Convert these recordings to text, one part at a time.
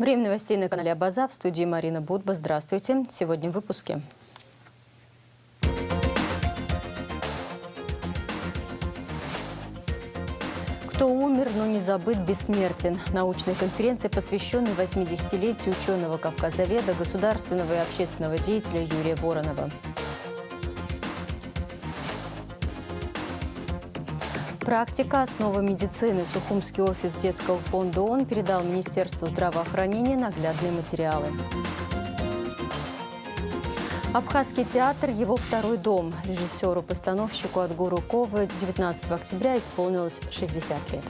Время новостей на канале Абаза. В студии Марина Будба. Здравствуйте. Сегодня в выпуске. Кто умер, но не забыт, бессмертен. Научная конференция, посвященная 80-летию ученого-кавказоведа, государственного и общественного деятеля Юрия Воронова. Практика «Основа медицины». Сухумский офис детского фонда ООН передал Министерству здравоохранения наглядные материалы. Абхазский театр – его второй дом. Режиссеру-постановщику Отгуру Ковы 19 октября исполнилось 60 лет.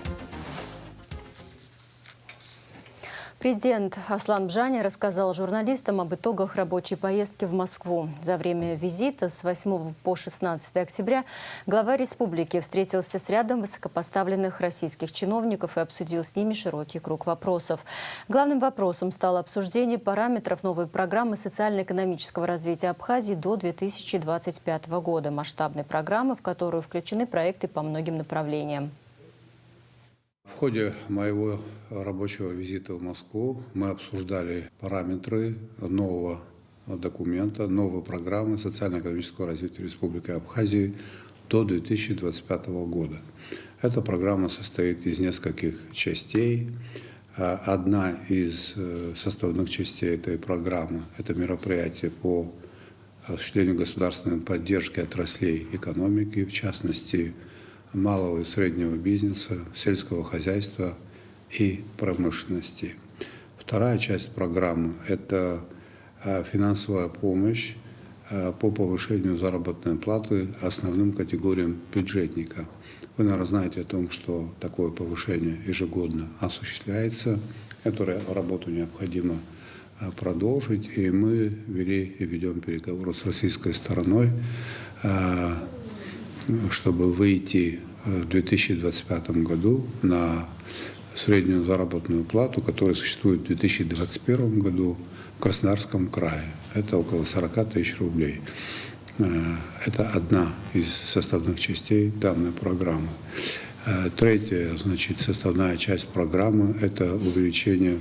Президент Аслан Бжани рассказал журналистам об итогах рабочей поездки в Москву. За время визита с 8 по 16 октября глава республики встретился с рядом высокопоставленных российских чиновников и обсудил с ними широкий круг вопросов. Главным вопросом стало обсуждение параметров новой программы социально-экономического развития Абхазии до 2025 года, масштабной программы, в которую включены проекты по многим направлениям. В ходе моего рабочего визита в Москву мы обсуждали параметры нового документа, новой программы социально-экономического развития Республики Абхазии до 2025 года. Эта программа состоит из нескольких частей. Одна из составных частей этой программы – это мероприятие по осуществлению государственной поддержки отраслей экономики, в частности, малого и среднего бизнеса, сельского хозяйства и промышленности. Вторая часть программы – это финансовая помощь по повышению заработной платы основным категориям бюджетника. Вы, наверное, знаете о том, что такое повышение ежегодно осуществляется. Эту работу необходимо продолжить, и мы вели и ведем переговоры с российской стороной, чтобы выйти в 2025 году на среднюю заработную плату, которая существует в 2021 году в Краснодарском крае. Это около 40 тысяч рублей. Это одна из составных частей данной программы. Третья, составная часть программы – это увеличение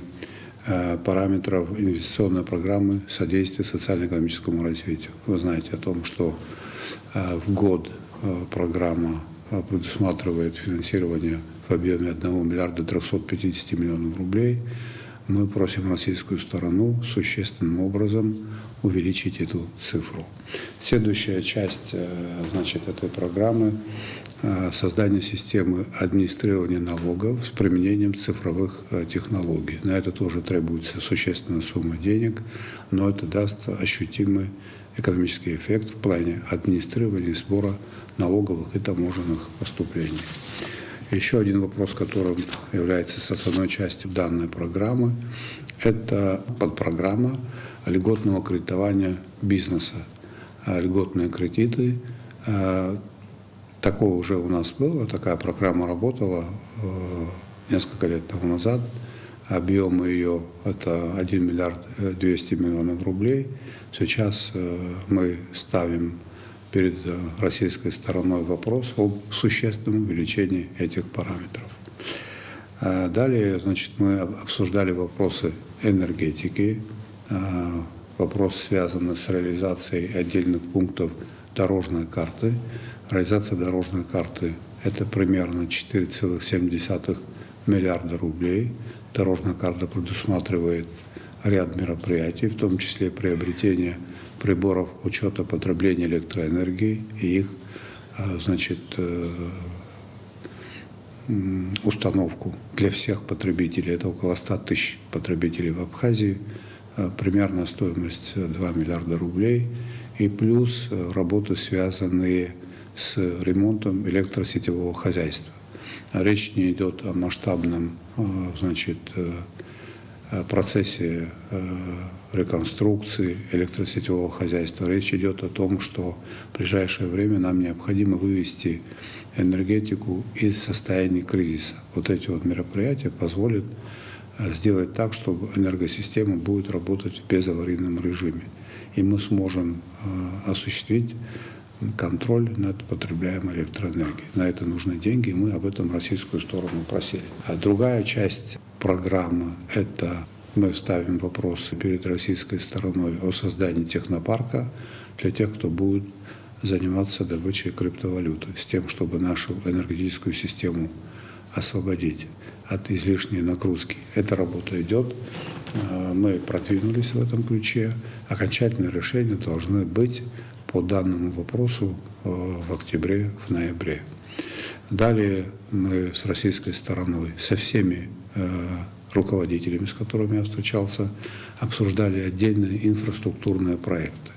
параметров инвестиционной программы содействия социально-экономическому развитию. Вы знаете о том, что в год программа предусматривает финансирование в объеме 1 миллиарда 350 миллионов рублей. Мы просим российскую сторону существенным образом увеличить эту цифру. Следующая часть этой программы – создание системы администрирования налогов с применением цифровых технологий. На это тоже требуется существенная сумма денег, но это даст ощутимый экономический эффект в плане администрирования и сбора налоговых и таможенных поступлений. Еще один вопрос, который является составной частью данной программы, это подпрограмма льготного кредитования бизнеса. Льготные кредиты. Такое уже у нас было, такая программа работала несколько лет тому назад. Объем ее – это 1 миллиард 200 миллионов рублей. Сейчас мы ставим перед российской стороной вопрос об существенном увеличении этих параметров. Далее, мы обсуждали вопросы энергетики, вопрос, связанный с реализацией отдельных пунктов дорожной карты. Реализация дорожной карты – это примерно 4,7 миллиарда рублей. Дорожная карта предусматривает ряд мероприятий, в том числе приобретение приборов учета потребления электроэнергии и их установку для всех потребителей. Это около 100 тысяч потребителей в Абхазии. Примерная стоимость 2 миллиарда рублей. И плюс работы, связанные с ремонтом электросетевого хозяйства. Речь не идет о масштабном процессе реконструкции электросетевого хозяйства. Речь идет о том, что в ближайшее время нам необходимо вывести энергетику из состояния кризиса. Вот эти мероприятия позволят сделать так, чтобы энергосистема будет работать в безаварийном режиме. И мы сможем осуществить контроль над потребляемой электроэнергией. На это нужны деньги, и мы об этом российскую сторону просили. А другая часть программы – это мы ставим вопросы перед российской стороной о создании технопарка для тех, кто будет заниматься добычей криптовалюты, с тем, чтобы нашу энергетическую систему освободить от излишней нагрузки. Эта работа идет, мы продвинулись в этом ключе. Окончательные решения должны быть по данному вопросу в октябре, в ноябре. Далее мы с российской стороной, со всеми руководителями, с которыми я встречался, обсуждали отдельные инфраструктурные проекты.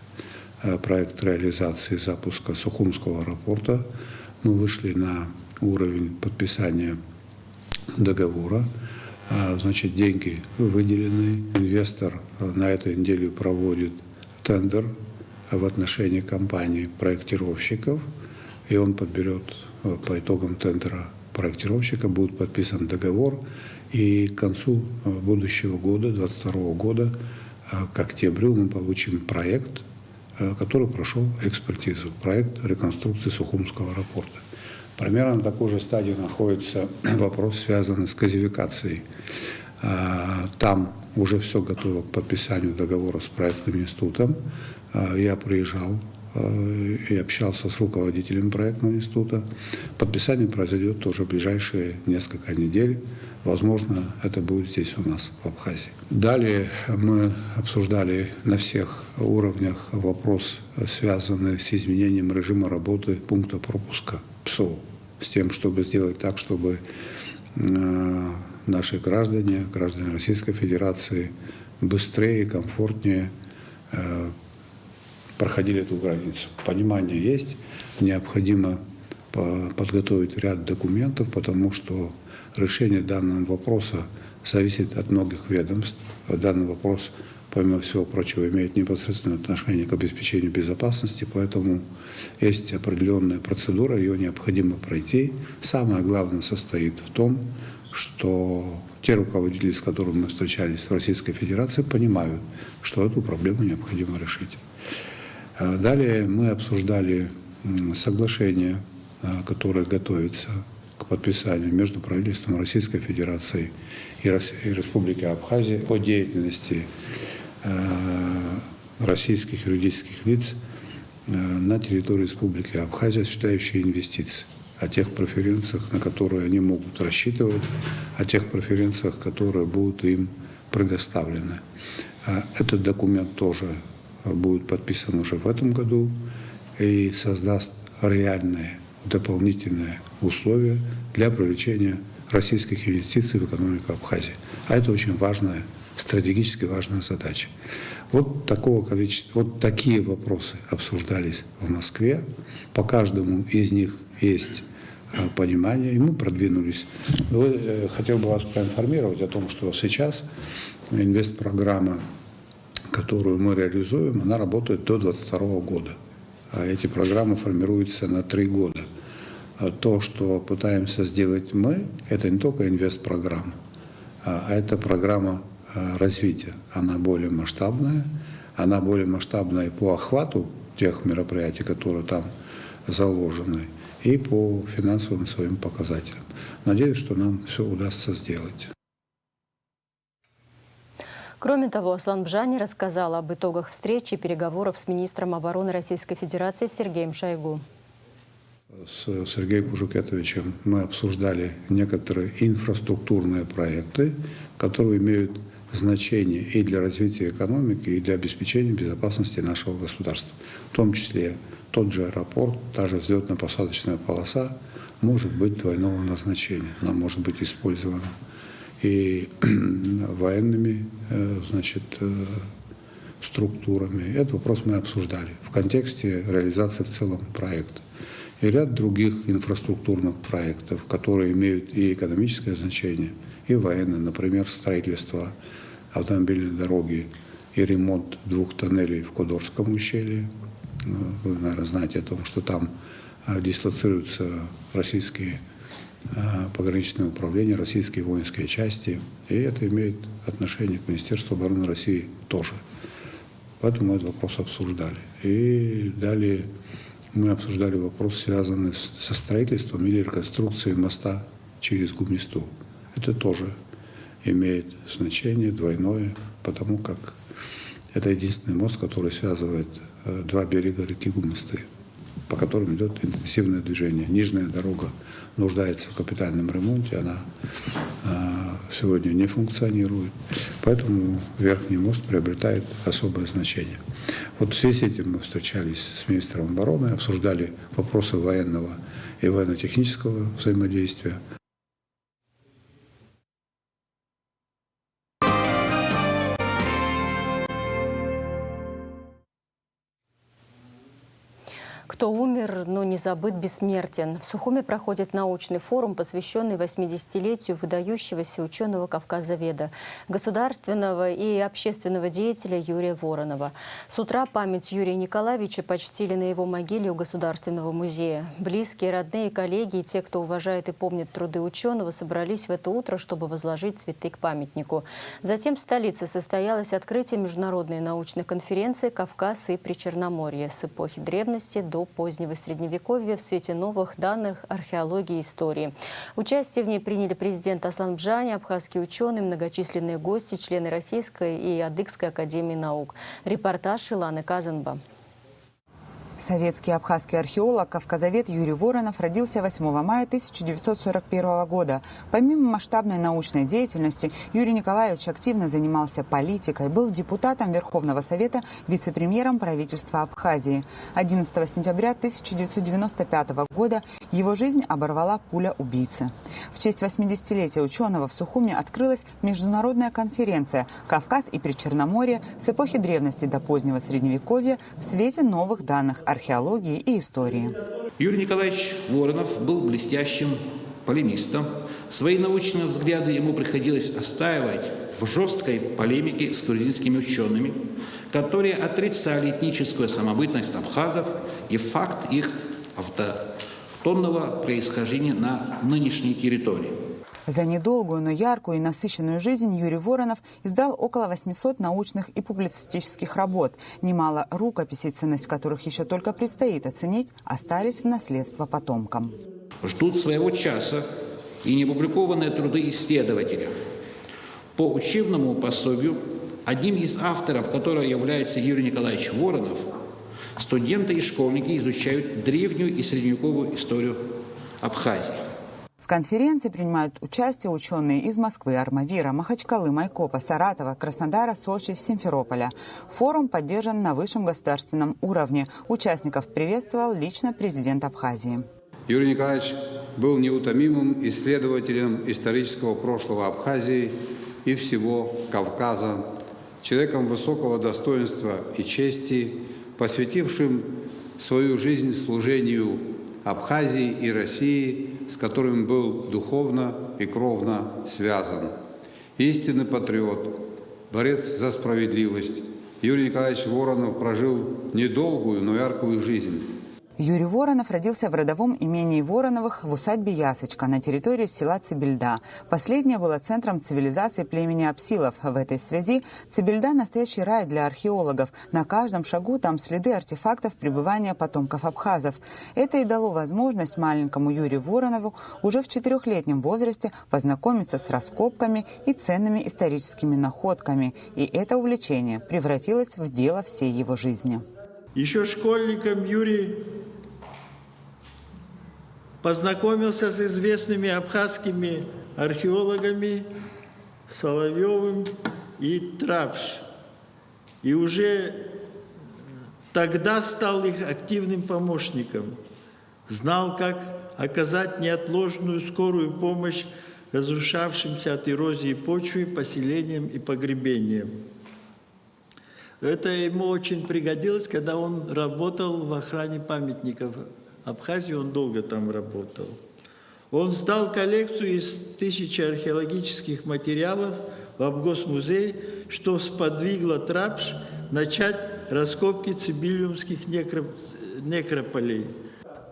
Проект реализации запуска Сухумского аэропорта. Мы вышли на уровень подписания договора. Значит, деньги выделены. Инвестор на этой неделе проводит тендер в отношении компаний проектировщиков, и он подберет по итогам тендера проектировщика, будет подписан договор, и к концу будущего года, 2022 года, к октябрю мы получим проект, который прошел экспертизу, проект реконструкции Сухумского аэропорта. Примерно на такой же стадии находится вопрос, связанный с газификацией. Там уже все готово к подписанию договора с проектным институтом. Я приезжал и общался с руководителем проектного института. Подписание произойдет тоже в ближайшие несколько недель. Возможно, это будет здесь у нас, в Абхазии. Далее мы обсуждали на всех уровнях вопрос, связанный с изменением режима работы пункта пропуска ПСО, с тем, чтобы сделать так, чтобы наши граждане Российской Федерации быстрее и комфортнее проходили эту границу. Понимание есть, необходимо подготовить ряд документов, потому что решение данного вопроса зависит от многих ведомств. Данный вопрос, помимо всего прочего, имеет непосредственное отношение к обеспечению безопасности, поэтому есть определенная процедура, ее необходимо пройти. Самое главное состоит в том, что те руководители, с которыми мы встречались в Российской Федерации, понимают, что эту проблему необходимо решить. Далее мы обсуждали соглашение, которое готовится к подписанию между правительством Российской Федерации и Республики Абхазия о деятельности российских юридических лиц на территории Республики Абхазия, осуществляющие инвестиции, о тех преференциях, на которые они могут рассчитывать, о тех преференциях, которые будут им предоставлены. Этот документ тоже будет подписан уже в этом году и создаст реальные дополнительные условия для привлечения российских инвестиций в экономику Абхазии. А это очень важная, стратегически важная задача. Вот такого количества, вот такие вопросы обсуждались в Москве. По каждому из них есть понимание, и мы продвинулись. Хотел бы вас проинформировать о том, что сейчас инвестпрограмма, которую мы реализуем, она работает до 2022 года. А эти программы формируются на 3 года. То, что пытаемся сделать мы, это не только инвестпрограмма, а это программа развития. Она более масштабная и по охвату тех мероприятий, которые там заложены, и по финансовым своим показателям. Надеюсь, что нам все удастся сделать. Кроме того, Аслан Бжани рассказал об итогах встречи и переговоров с министром обороны Российской Федерации Сергеем Шойгу. С Сергеем Кужукетовичем мы обсуждали некоторые инфраструктурные проекты, которые имеют значение и для развития экономики, и для обеспечения безопасности нашего государства. В том числе тот же аэропорт, та же взлетно-посадочная полоса может быть двойного назначения. Она может быть использована и военными, структурами. Этот вопрос мы обсуждали в контексте реализации в целом проекта. И ряд других инфраструктурных проектов, которые имеют и экономическое значение, и военное, например, строительство автомобильной дороги и ремонт 2 тоннелей в Кодорском ущелье. Вы, наверное, знаете о том, что там дислоцируются российские пограничное управление, российские воинские части, и это имеет отношение к Министерству обороны России тоже. Поэтому мы этот вопрос обсуждали. И далее мы обсуждали вопрос, связанный со строительством или реконструкцией моста через Гумисту. Это тоже имеет значение двойное, потому как это единственный мост, который связывает два берега реки Гумысты, по которым идет интенсивное движение. Нижняя дорога нуждается в капитальном ремонте, она сегодня не функционирует, поэтому верхний мост приобретает особое значение. Вот в связи с этим мы встречались с министром обороны, обсуждали вопросы военного и военно-технического взаимодействия. Кто умер, но не забыт, бессмертен. В Сухуме проходит научный форум, посвященный 80-летию выдающегося ученого-кавказоведа, государственного и общественного деятеля Юрия Воронова. С утра память Юрия Николаевича почтили на его могиле у Государственного музея. Близкие, родные, коллеги и те, кто уважает и помнит труды ученого, собрались в это утро, чтобы возложить цветы к памятнику. Затем в столице состоялось открытие международной научной конференции «Кавказ и Причерноморье» с эпохи древности до позднего Средневековья в свете новых данных археологии и истории. Участие в ней приняли президент Аслан Бжани, абхазские ученые, многочисленные гости, члены Российской и Адыгской академии наук. Репортаж Иланы Казанба. Советский абхазский археолог, кавказовед Юрий Воронов родился 8 мая 1941 года. Помимо масштабной научной деятельности, Юрий Николаевич активно занимался политикой, был депутатом Верховного Совета, вице-премьером правительства Абхазии. 11 сентября 1995 года его жизнь оборвала пуля убийцы. В честь 80-летия ученого в Сухуме открылась международная конференция «Кавказ и Причерноморье. С эпохи древности до позднего Средневековья в свете новых данных археологии и истории». Юрий Николаевич Воронов был блестящим полемистом. Свои научные взгляды ему приходилось отстаивать в жесткой полемике с грузинскими учеными, которые отрицали этническую самобытность абхазов и факт их автохтонного происхождения на нынешней территории. За недолгую, но яркую и насыщенную жизнь Юрий Воронов издал около 800 научных и публицистических работ. Немало рукописей, ценность которых еще только предстоит оценить, остались в наследство потомкам. Ждут своего часа и неопубликованные труды исследователя. По учебному пособию, одним из авторов которого является Юрий Николаевич Воронов, студенты и школьники изучают древнюю и средневековую историю Абхазии. В конференции принимают участие ученые из Москвы, Армавира, Махачкалы, Майкопа, Саратова, Краснодара, Сочи, Симферополя. Форум поддержан на высшем государственном уровне. Участников приветствовал лично президент Абхазии. Юрий Николаевич был неутомимым исследователем исторического прошлого Абхазии и всего Кавказа, человеком высокого достоинства и чести, посвятившим свою жизнь служению Абхазии и России, с которым был духовно и кровно связан. Истинный патриот, борец за справедливость, Юрий Николаевич Воронов прожил недолгую, но яркую жизнь. Юрий Воронов родился в родовом имении Вороновых в усадьбе Ясочка на территории села Цибельда. Последнее было центром цивилизации племени Апсилов. В этой связи Цибельда – настоящий рай для археологов. На каждом шагу там следы артефактов пребывания потомков абхазов. Это и дало возможность маленькому Юрию Воронову уже в 4-летнем возрасте познакомиться с раскопками и ценными историческими находками. И это увлечение превратилось в дело всей его жизни. Еще школьником Юрий познакомился с известными абхазскими археологами Соловьевым и Трапш. И уже тогда стал их активным помощником. Знал, как оказать неотложную скорую помощь разрушавшимся от эрозии почвы, поселениям и погребениям. Это ему очень пригодилось, когда он работал в охране памятников Абхазии, он долго там работал. Он сдал коллекцию из 1000 археологических материалов в Абгосмузей, что сподвигло Трапш начать раскопки цибильумских некрополей.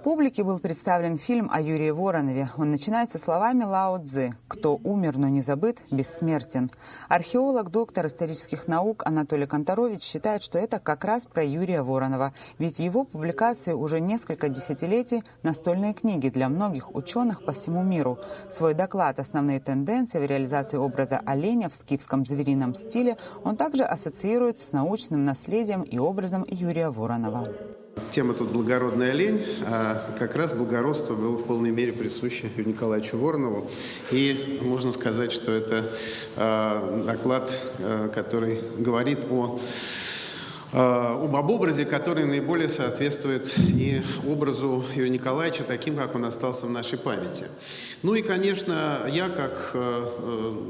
Публике был представлен фильм о Юрии Воронове. Он начинается словами Лао Цзы: «Кто умер, но не забыт, бессмертен». Археолог, доктор исторических наук Анатолий Конторович считает, что это как раз про Юрия Воронова. Ведь его публикации уже несколько десятилетий – настольные книги для многих ученых по всему миру. Свой доклад «Основные тенденции в реализации образа оленя в скифском зверином стиле» он также ассоциирует с научным наследием и образом Юрия Воронова. Тема тут «Благородный олень», а как раз благородство было в полной мере присуще Юрию Николаевичу Воронову. И можно сказать, что это доклад, который говорит об образе, который наиболее соответствует и образу Юрия Николаевича, таким, как он остался в нашей памяти. Ну и, конечно, я, как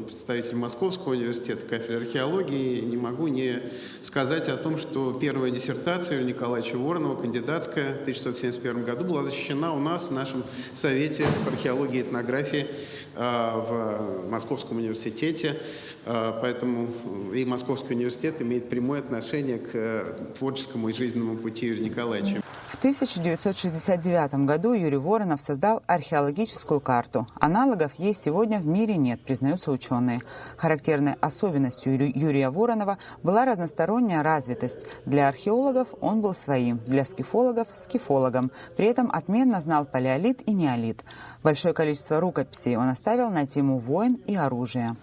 представитель Московского университета, кафедры археологии, не могу не сказать о том, что первая диссертация Юрия Николаевича Воронова, кандидатская, в 1971 году, была защищена у нас в нашем Совете по археологии и этнографии в Московском университете. Поэтому и Московский университет имеет прямое отношение к творческому и жизненному пути Юрия Николаевича. В 1969 году Юрий Воронов создал археологическую карту. Аналогов ей сегодня в мире нет, признаются ученые. Характерной особенностью Юрия Воронова была разносторонняя развитость. Для археологов он был своим, для скифологов – скифологом. При этом отменно знал палеолит и неолит. Большое количество рукописей он оставил на тему войн и оружия.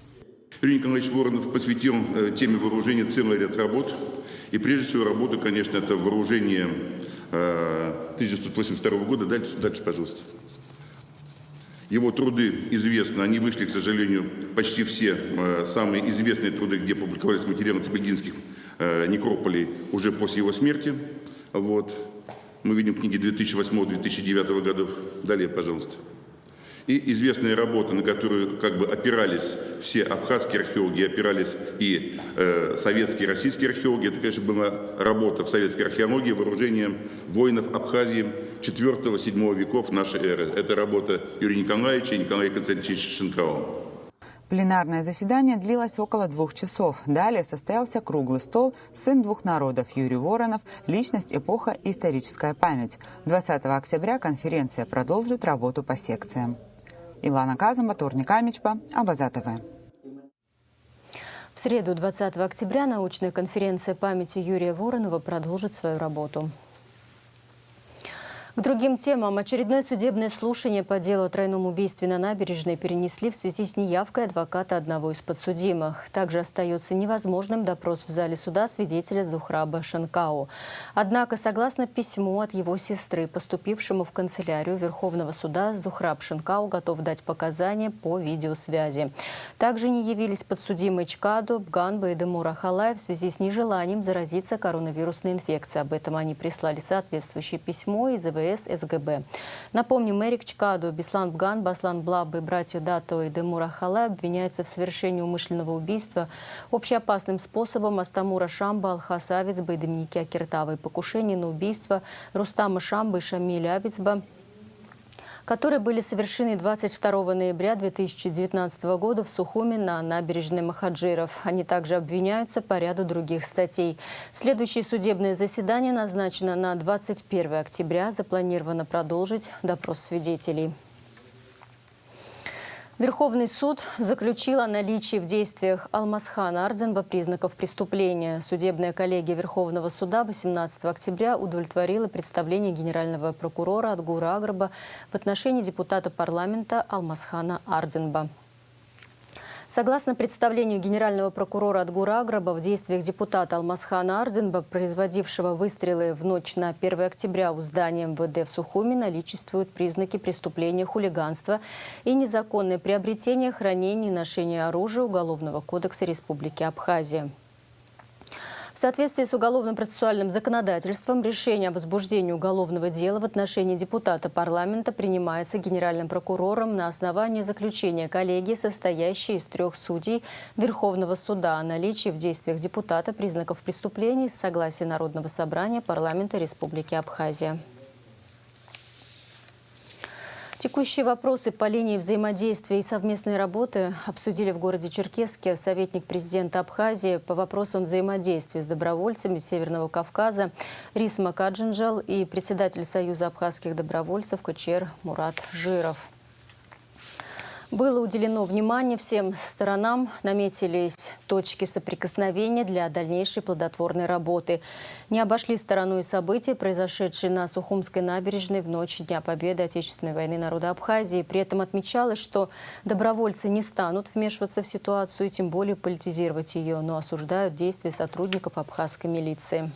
Юрий Николаевич Воронов посвятил теме вооружения целый ряд работ. И прежде всего работа, конечно, это вооружение 1982 года. Дальше, пожалуйста. Его труды известны, они вышли, к сожалению, почти все самые известные труды, где публиковались материалы цибельгинских некрополей уже после его смерти. Вот. Мы видим книги 2008-2009 годов. Далее, пожалуйста. И известная работа, на которую как бы опирались все абхазские археологи, опирались и советские, и российские археологи. Это, конечно, была работа в советской археологии вооружения воинов Абхазии 4-7 веков нашей эры. Это работа Юрия Николаевича и Николая Константиновича Шинкала. Пленарное заседание длилось около 2 часов. Далее состоялся круглый стол «Сын двух народов» Юрий Воронов, личность, эпоха и историческая память. 20 октября конференция продолжит работу по секциям. Илана Казама, Торник Амичпа, Абаза ТВ. В среду, 20 октября, научная конференция памяти Юрия Воронова продолжит свою работу. К другим темам. Очередное судебное слушание по делу о тройном убийстве на набережной перенесли в связи с неявкой адвоката одного из подсудимых. Также остается невозможным допрос в зале суда свидетеля Зухраба Шенкау. Однако, согласно письму от его сестры, поступившему в канцелярию Верховного суда, Зухраб Шенкау готов дать показания по видеосвязи. Также не явились подсудимые Чкаду, Бганба и Демур Ахалай в связи с нежеланием заразиться коронавирусной инфекцией. Об этом они прислали соответствующее письмо из ВВС СГБ. Напомним, Эрик Чкаду, Беслан Бганба, Аслан Блаб и братья Дато и Демур Ахалай обвиняются в совершении умышленного убийства общеопасным способом Астамура Шамба, Алхаса Авицба и Доминики Акиртава и покушении на убийство Рустама Шамба и Шамиля Авицба, которые были совершены 22 ноября 2019 года в Сухуми на набережной Махаджиров. Они также обвиняются по ряду других статей. Следующее судебное заседание назначено на 21 октября. Запланировано продолжить допрос свидетелей. Верховный суд заключил о наличии в действиях Алмазхана Ардзенба признаков преступления. Судебная коллегия Верховного суда 18 октября удовлетворила представление генерального прокурора Адгура Аграба в отношении депутата парламента Алмазхана Ардзенба. Согласно представлению генерального прокурора Адгура Аграба, в действиях депутата Алмазхана Ардзенба, производившего выстрелы в ночь на 1 октября у здания МВД в Сухуми, наличествуют признаки преступления хулиганства и незаконное приобретение, хранение и ношение оружия Уголовного кодекса Республики Абхазия. В соответствии с уголовно-процессуальным законодательством решение о возбуждении уголовного дела в отношении депутата парламента принимается генеральным прокурором на основании заключения коллегии, состоящей из 3 судей Верховного суда, о наличии в действиях депутата признаков преступлений с согласия Народного собрания парламента Республики Абхазия. Текущие вопросы по линии взаимодействия и совместной работы обсудили в городе Черкесске советник президента Абхазии по вопросам взаимодействия с добровольцами Северного Кавказа Рисма Каджинджал и председатель Союза абхазских добровольцев КЧР Мурат Жиров. Было уделено внимание всем сторонам, наметились точки соприкосновения для дальнейшей плодотворной работы. Не обошли стороной события, произошедшие на Сухумской набережной в ночь Дня Победы Отечественной войны народа Абхазии. При этом отмечалось, что добровольцы не станут вмешиваться в ситуацию, тем более политизировать ее, но осуждают действия сотрудников абхазской милиции.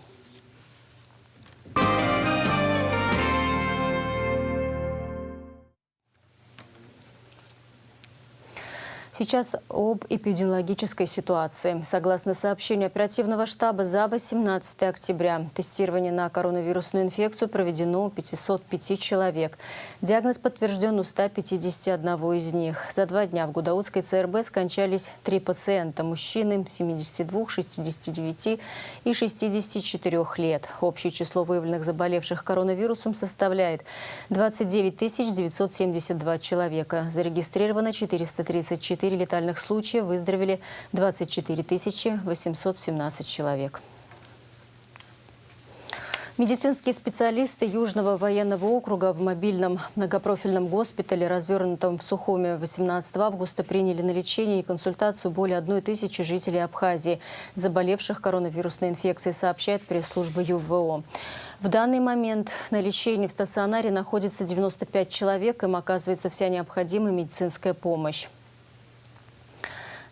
Сейчас об эпидемиологической ситуации. Согласно сообщению оперативного штаба, за 18 октября тестирование на коронавирусную инфекцию проведено у 505 человек. Диагноз подтвержден у 151 из них. За 2 дня в Гудаутской ЦРБ скончались 3 пациента – мужчины 72, 69 и 64 лет. Общее число выявленных заболевших коронавирусом составляет 29 972 человека. Зарегистрировано 434 летальных случаев, выздоровели 24 817 человек. Медицинские специалисты Южного военного округа в мобильном многопрофильном госпитале, развернутом в Сухуме, 18 августа приняли на лечение и консультацию более 1000 жителей Абхазии, заболевших коронавирусной инфекцией, сообщает пресс-служба ЮВО. В данный момент на лечении в стационаре находится 95 человек, им оказывается вся необходимая медицинская помощь.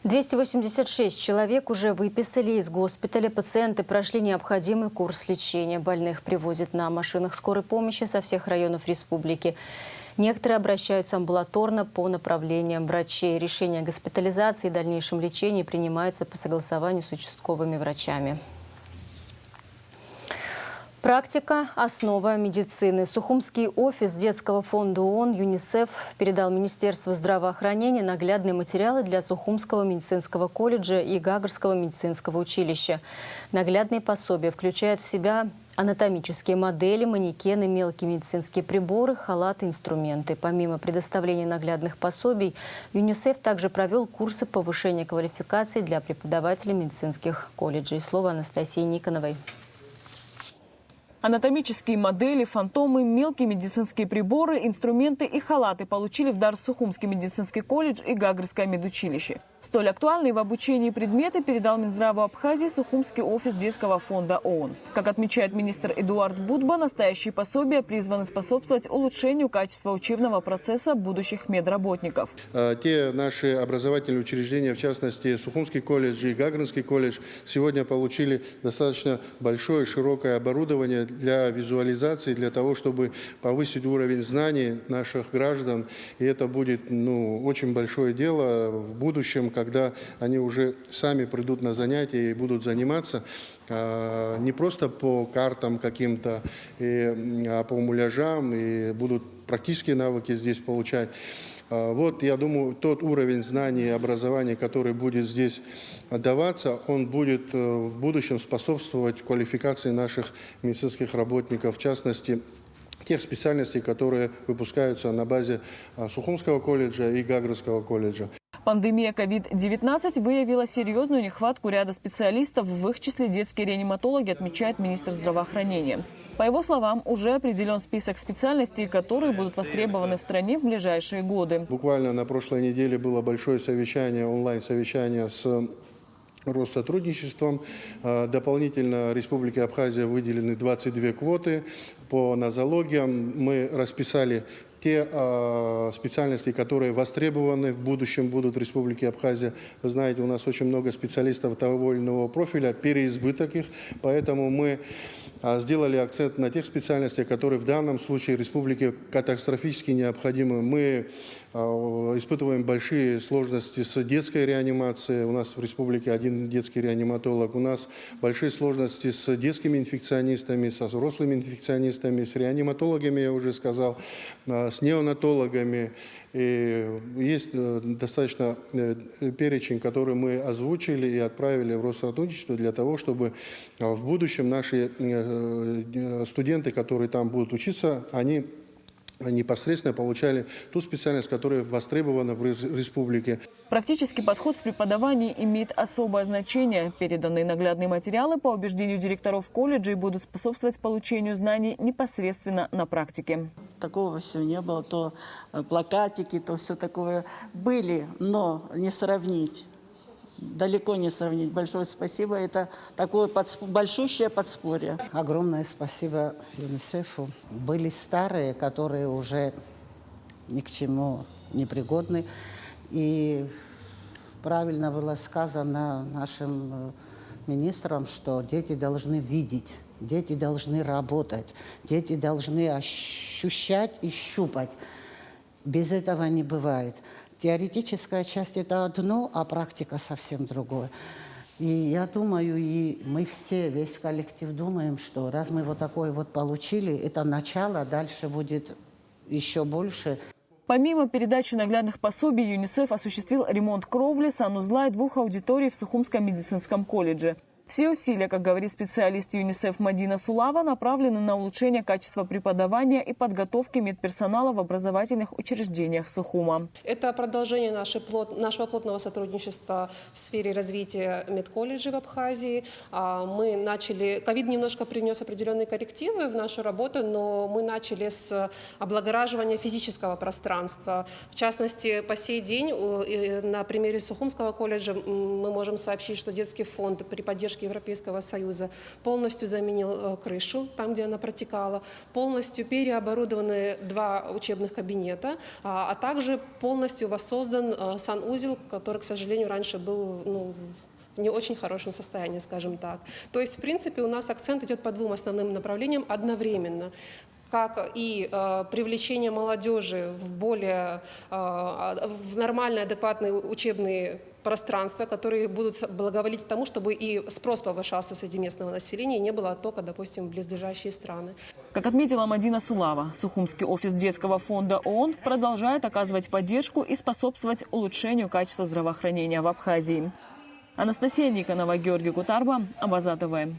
286 человек уже выписали из госпиталя. Пациенты прошли необходимый курс лечения. Больных привозят на машинах скорой помощи со всех районов республики. Некоторые обращаются амбулаторно по направлениям врачей. Решение о госпитализации и дальнейшем лечении принимается по согласованию с участковыми врачами. Практика – основа медицины. Сухумский офис детского фонда ООН ЮНИСЕФ передал Министерству здравоохранения наглядные материалы для Сухумского медицинского колледжа и Гагарского медицинского училища. Наглядные пособия включают в себя анатомические модели, манекены, мелкие медицинские приборы, халаты, инструменты. Помимо предоставления наглядных пособий, ЮНИСЕФ также провел курсы повышения квалификации для преподавателей медицинских колледжей. Слово Анастасии Никоновой. Анатомические модели, фантомы, мелкие медицинские приборы, инструменты и халаты получили в дар Сухумский медицинский колледж и Гагарское медучилище. Столь актуальные в обучении предметы передал Минздраву Абхазии Сухумский офис детского фонда ООН. Как отмечает министр Эдуард Будба, настоящие пособия призваны способствовать улучшению качества учебного процесса будущих медработников. Те наши образовательные учреждения, в частности Сухумский колледж и Гагарский колледж, сегодня получили достаточно большое и широкое оборудование для визуализации, для того, чтобы повысить уровень знаний наших граждан. И это будет очень большое дело в будущем, когда они уже сами придут на занятия и будут заниматься не просто по картам каким-то, а по муляжам, и будут практические навыки здесь получать. Вот, я думаю, тот уровень знаний и образования, который будет здесь даваться, он будет в будущем способствовать квалификации наших медицинских работников, в частности, тех специальностей, которые выпускаются на базе Сухумского колледжа и Гагарского колледжа. Пандемия COVID-19 выявила серьезную нехватку ряда специалистов, в их числе детские реаниматологи, отмечает министр здравоохранения. По его словам, уже определен список специальностей, которые будут востребованы в стране в ближайшие годы. Буквально на прошлой неделе было большое совещание, онлайн-совещание с Россотрудничеством. Дополнительно Республике Абхазия выделены 22 квоты по нозологиям. Мы расписали те специальности, которые востребованы в будущем будут в Республике Абхазия. Вы знаете, у нас очень много специалистов того или иного профиля, переизбыток их, поэтому мы сделали акцент на тех специальностях, которые в данном случае республике катастрофически необходимы. Мы испытываем большие сложности с детской реанимацией. У нас в республике один детский реаниматолог. У нас большие сложности с детскими инфекционистами, со взрослыми инфекционистами, с реаниматологами, я уже сказал, с неонатологами. И есть достаточно перечень, который мы озвучили и отправили в Россотрудничество для того, чтобы в будущем наши студенты, которые там будут учиться, они непосредственно получали ту специальность, которая востребована в республике. Практический подход в преподавании имеет особое значение. Переданные наглядные материалы, по убеждению директоров колледжей, будут способствовать получению знаний непосредственно на практике. Такого всего не было, то плакатики, то все такое были, но не сравнить. Далеко не сравнить. Большое спасибо. Это такое большущее подспорье. Огромное спасибо ЮНИСЕФу. Были старые, которые уже ни к чему не пригодны. И правильно было сказано нашим министрам, что дети должны видеть, дети должны работать, дети должны ощущать и щупать. Без этого не бывает. Теоретическая часть – это одно, а практика совсем другое. И я думаю, и мы все, весь коллектив думаем, что раз мы вот такое вот получили, это начало, дальше будет еще больше. Помимо передачи наглядных пособий, ЮНИСЕФ осуществил ремонт кровли, санузла и 2 аудиторий в Сухумском медицинском колледже. Все усилия, как говорит специалист ЮНИСЕФ Мадина Сулава, направлены на улучшение качества преподавания и подготовки медперсонала в образовательных учреждениях Сухума. Это продолжение нашего плотного сотрудничества в сфере развития медколледжей в Абхазии. Мы начали, ковид немножко принес определенные коррективы в нашу работу, но мы начали с облагораживания физического пространства. В частности, по сей день на примере Сухумского колледжа мы можем сообщить, что детский фонд при поддержке Европейского Союза полностью заменил крышу, там, где она протекала, полностью переоборудованы 2 учебных кабинета, а также полностью воссоздан санузел, который, к сожалению, раньше был в не очень хорошем состоянии, скажем так. То есть, в принципе, у нас акцент идет по 2 основным направлениям одновременно. Как и привлечение молодежи в более в нормальные, адекватные учебные пространства, которые будут благоволить тому, чтобы и спрос повышался среди местного населения, и не было оттока, допустим, в близлежащие страны. Как отметила Мадина Сулава, Сухумский офис детского фонда ООН продолжает оказывать поддержку и способствовать улучшению качества здравоохранения в Абхазии. Анастасия Никонова, Георгий Кутарба, Абаза ТВ.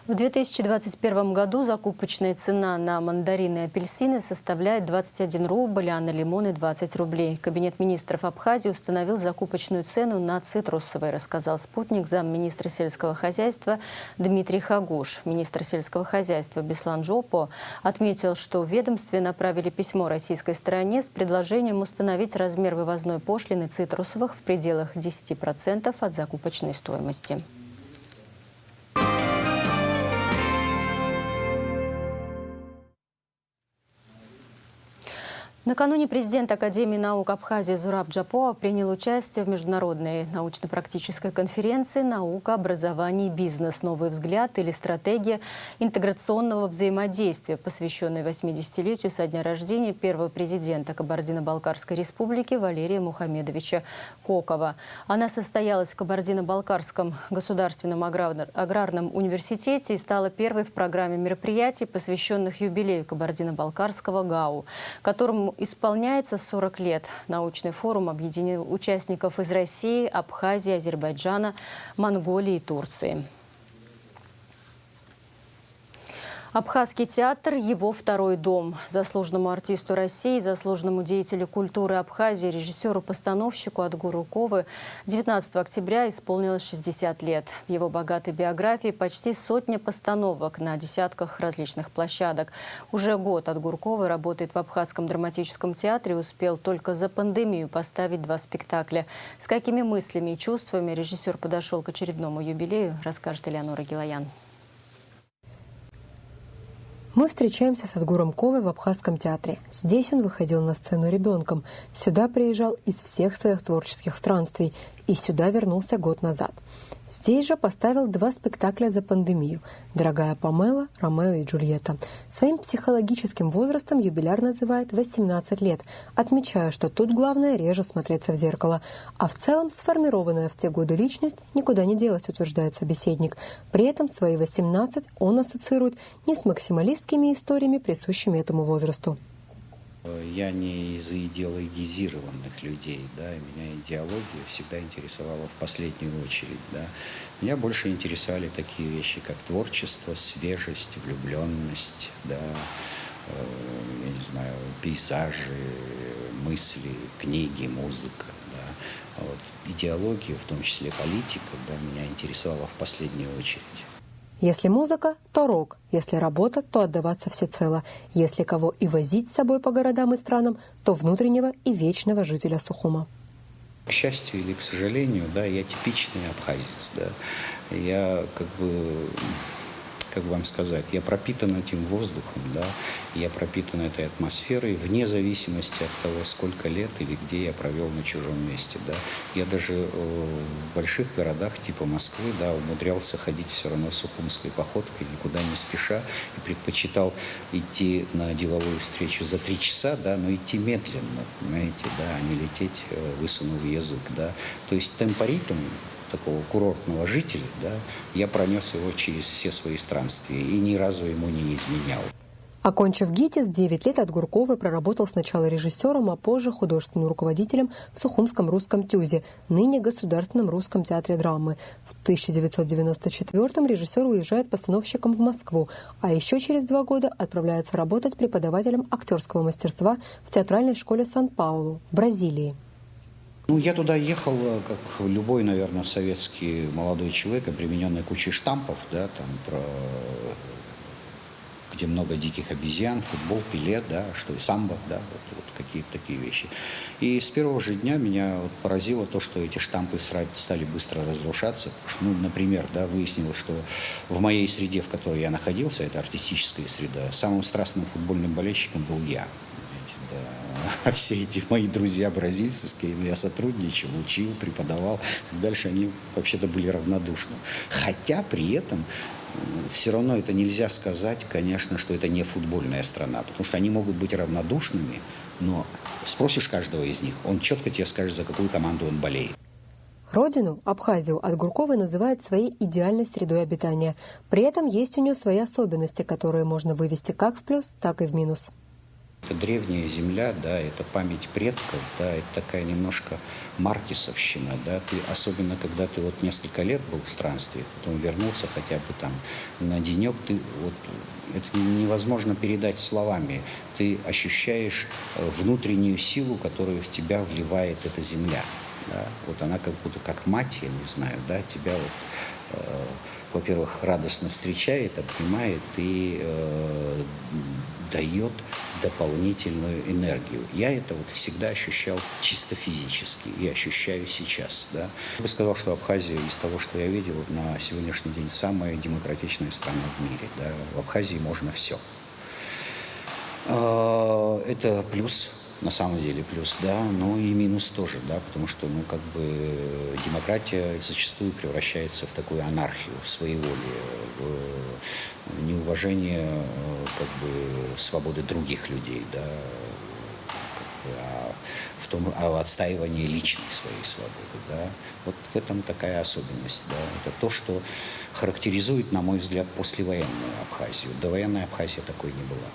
В 2021 году закупочная цена на мандарины и апельсины составляет 21 рубль, а на лимоны – 20 рублей. Кабинет министров Абхазии установил закупочную цену на цитрусовые, рассказал спутник замминистра сельского хозяйства Дмитрий Хагуш. Министр сельского хозяйства Беслан Жопо отметил, что в ведомстве направили письмо российской стороне с предложением установить размер вывозной пошлины цитрусовых в пределах 10% от закупочной стоимости. Накануне президент Академии наук Абхазии Зураб Джапоа принял участие в международной научно-практической конференции «Наука, образование и бизнес. Новый взгляд» или «Стратегия интеграционного взаимодействия», посвященной 80-летию со дня рождения первого президента Кабардино-Балкарской республики Валерия Мухамедовича Кокова. Она состоялась в Кабардино-Балкарском государственном аграрном университете и стала первой в программе мероприятий, посвященных юбилею Кабардино-Балкарского ГАУ, которому исполняется 40 лет. Научный форум объединил участников из России, Абхазии, Азербайджана, Монголии и Турции. Абхазский театр – его второй дом. Заслуженному артисту России, заслуженному деятелю культуры Абхазии, режиссеру-постановщику Адгуру Ковы 19 октября исполнилось 60 лет. В его богатой биографии почти 100 постановок на десятках различных площадок. Уже год Адгур Ковы работает в Абхазском драматическом театре и успел только за пандемию поставить 2 спектакля. С какими мыслями и чувствами режиссер подошел к очередному юбилею, расскажет Элеонора Гилаян. Мы встречаемся с Адгуром Ковой в Абхазском театре. Здесь он выходил на сцену ребенком. Сюда приезжал из всех своих творческих странствий. И сюда вернулся год назад. Здесь же поставил 2 спектакля за пандемию «Дорогая Памела», «Ромео и Джульетта». Своим психологическим возрастом юбиляр называет 18 лет, отмечая, что тут главное реже смотреться в зеркало. А в целом сформированная в те годы личность никуда не делась, утверждает собеседник. При этом свои 18 он ассоциирует не с максималистскими историями, присущими этому возрасту. Я не из идеологизированных людей, да, меня идеология всегда интересовала в последнюю очередь, да. Меня больше интересовали такие вещи, как творчество, свежесть, влюбленность, да, я не знаю, пейзажи, мысли, книги, музыка, да. Вот. Идеология, в том числе политика, да, меня интересовала в последнюю очередь. Если музыка, то рок. Если работа, то отдаваться всецело. Если кого и возить с собой по городам и странам, то внутреннего и вечного жителя Сухума. К счастью или к сожалению, да, я типичный абхазец, да. Я как бы вам сказать, я пропитан этим воздухом, да, я пропитан этой атмосферой, вне зависимости от того, сколько лет или где я провел на чужом месте, да. Я даже в больших городах типа Москвы, да, умудрялся ходить все равно сухумской походкой, никуда не спеша, и предпочитал идти на деловую встречу за 3 часа, да, но идти медленно, понимаете, да, а не лететь, высунув язык, да. То есть темпоритм такого курортного жителя, да, я пронес его через все свои странствия и ни разу ему не изменял. Окончив ГИТИС, 9 лет от Гурковой проработал сначала режиссером, а позже художественным руководителем в Сухумском русском ТЮЗе, ныне Государственном русском театре драмы. В 1994-м режиссер уезжает постановщиком в Москву, а еще через 2 года отправляется работать преподавателем актерского мастерства в театральной школе Сан-Паулу в Бразилии. Ну, я туда ехал, как любой, наверное, советский молодой человек, обремененный кучей штампов, да, там где много диких обезьян, футбол, Пеле, да, что и самбо, да, вот какие-то такие вещи. И с первого же дня меня поразило то, что эти штампы стали быстро разрушаться. Потому что, ну, например, да, выяснилось, что в моей среде, в которой я находился, это артистическая среда, самым страстным футбольным болельщиком был я. А все эти мои друзья бразильцы, с кем я сотрудничал, учил, преподавал, дальше они вообще-то были равнодушны. Хотя при этом все равно это нельзя сказать, конечно, что это не футбольная страна, потому что они могут быть равнодушными, но спросишь каждого из них, он четко тебе скажет, за какую команду он болеет. Родину, Абхазию, от Гурковой называют своей идеальной средой обитания. При этом есть у нее свои особенности, которые можно вывести как в плюс, так и в минус. Это древняя земля, да, это память предков, да, это такая немножко маркисовщина, да, ты, особенно когда ты вот несколько лет был в странстве, потом вернулся хотя бы там на денек, ты вот, это невозможно передать словами, ты ощущаешь внутреннюю силу, которую в тебя вливает эта земля, да, вот она как будто как мать, я не знаю, да, тебя вот, во-первых, радостно встречает, обнимает и дает дополнительную энергию. Я это вот всегда ощущал чисто физически и ощущаю сейчас. Да. Я бы сказал, что Абхазия из того, что я видел на сегодняшний день, самая демократичная страна в мире. Да. В Абхазии можно все. Это плюс, на самом деле плюс, да, но и минус тоже, да, потому что, ну, как бы демократия зачастую превращается в такую анархию, в своеволие, в неуважение, как бы, свободы других людей, да, как бы, а в отстаивании личной своей свободы, да. Вот в этом такая особенность, да. Это то, что характеризует, на мой взгляд, послевоенную Абхазию. Довоенная Абхазия такой не была.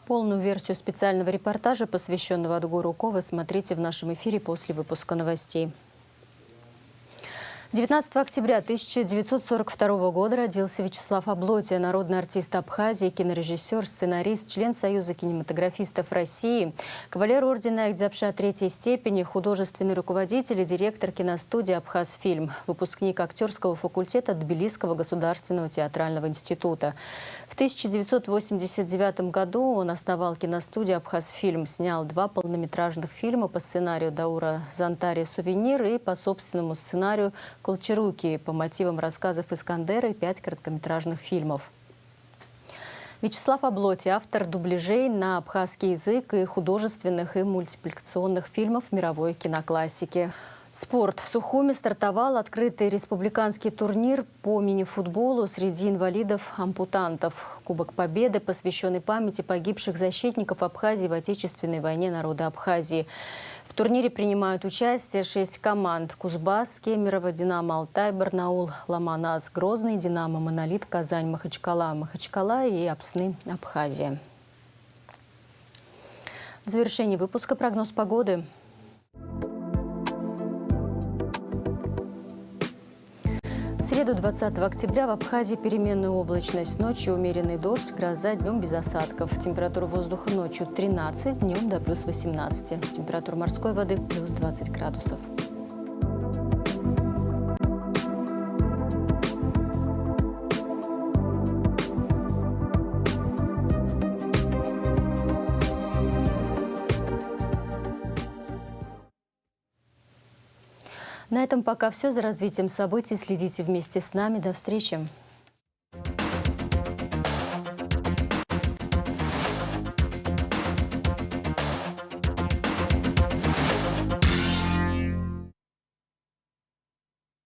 Полную версию специального репортажа, посвященного Адгуру Ковы, смотрите в нашем эфире после выпуска новостей. 19 октября 1942 года родился Вячеслав Облотия, народный артист Абхазии, кинорежиссер, сценарист, член Союза кинематографистов России, кавалер ордена Агдзябша 3-й степени, художественный руководитель и директор киностудии «Абхазфильм», выпускник актерского факультета Тбилисского государственного театрального института. В 1989 году он основал киностудию «Абхазфильм», снял 2 полнометражных фильма по сценарию Даура Зантари «Сувенир» и по собственному сценарию «Колчаруки» по мотивам рассказов Искандера и 5 короткометражных фильмов. Вячеслав Облотия – автор дубляжей на абхазский язык и художественных и мультипликационных фильмов мировой киноклассики. Спорт. В Сухуме стартовал открытый республиканский турнир по мини-футболу среди инвалидов-ампутантов. Кубок Победы, посвященный памяти погибших защитников Абхазии в Отечественной войне народа Абхазии. В турнире принимают участие 6 команд: Кузбасс, Кемерово, Динамо Алтай, Барнаул, Ламанас, Грозный, Динамо Монолит, Казань, Махачкала и Апсны, Абхазия. В завершении выпуска прогноз погоды. В среду 20 октября в Абхазии переменная облачность. Ночью умеренный дождь, гроза, днем без осадков. Температура воздуха ночью 13, днем до плюс 18. Температура морской воды плюс 20 градусов. На этом пока все. За развитием событий следите вместе с нами. До встречи.